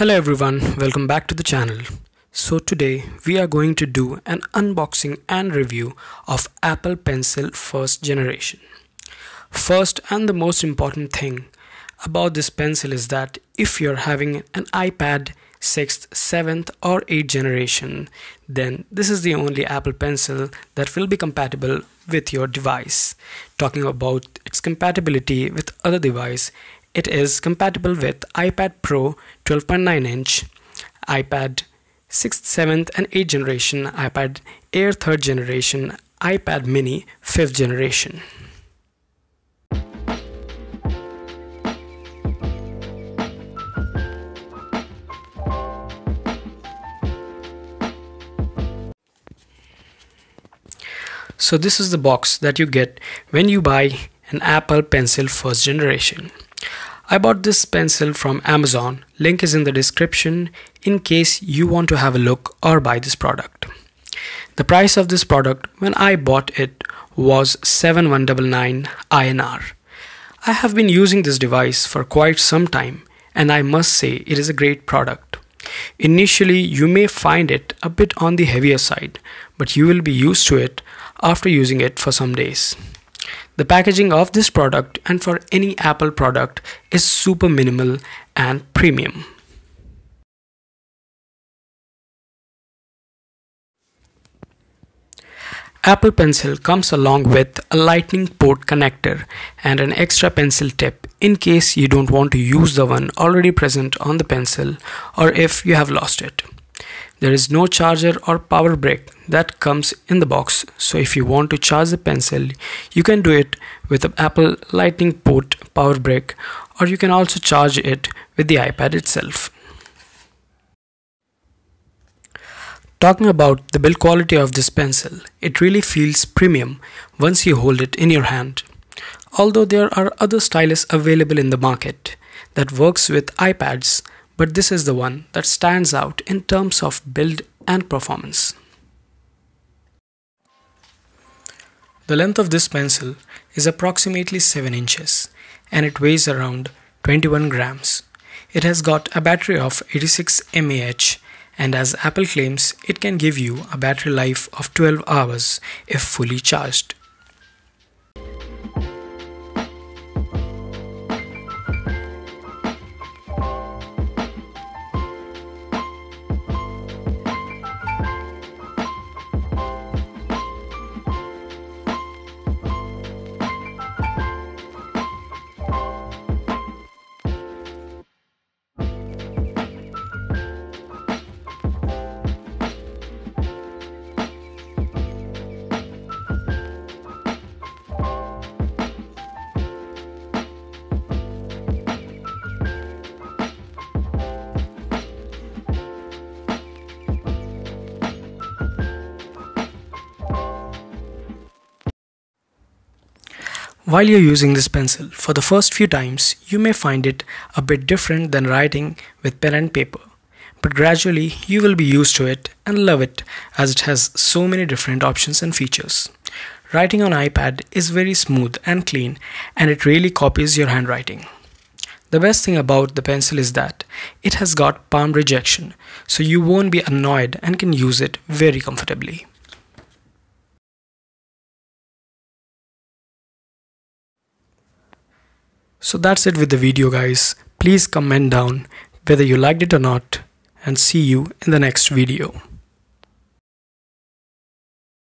Hello everyone, welcome back to the channel. So today we are going to do an unboxing and review of Apple Pencil first generation. First and the most important thing about this pencil is that if you're having an iPad 6th, 7th or 8th generation, then this is the only Apple Pencil that will be compatible with your device. Talking about its compatibility with other device, it is compatible with iPad Pro 12.9 inch, iPad 6th, 7th and 8th generation, iPad Air 3rd generation, iPad Mini 5th generation. So this is the box that you get when you buy an Apple Pencil first generation. I bought this pencil from Amazon. Link is in the description in case you want to have a look or buy this product. The price of this product when I bought it was 7199 INR. I have been using this device for quite some time and I must say it is a great product. Initially you may find it a bit on the heavier side, but you will be used to it after using it for some days. The packaging of this product and for any Apple product is super minimal and premium. Apple Pencil comes along with a lightning port connector and an extra pencil tip in case you don't want to use the one already present on the pencil or if you have lost it. There is no charger or power brick that comes in the box, so if you want to charge the pencil, you can do it with the Apple Lightning port power brick, or you can also charge it with the iPad itself. Talking about the build quality of this pencil, it really feels premium once you hold it in your hand. Although there are other stylus available in the market that works with iPads, but this is the one that stands out in terms of build and performance. The length of this pencil is approximately 7 inches and it weighs around 21 grams. It has got a battery of 86 mAh and as Apple claims, it can give you a battery life of 12 hours if fully charged. While you're using this pencil, for the first few times, you may find it a bit different than writing with pen and paper. But gradually, you will be used to it and love it as it has so many different options and features. Writing on iPad is very smooth and clean and it really copies your handwriting. The best thing about the pencil is that it has got palm rejection, so you won't be annoyed and can use it very comfortably. So that's it with the video guys. Please comment down whether you liked it or not and see you in the next video.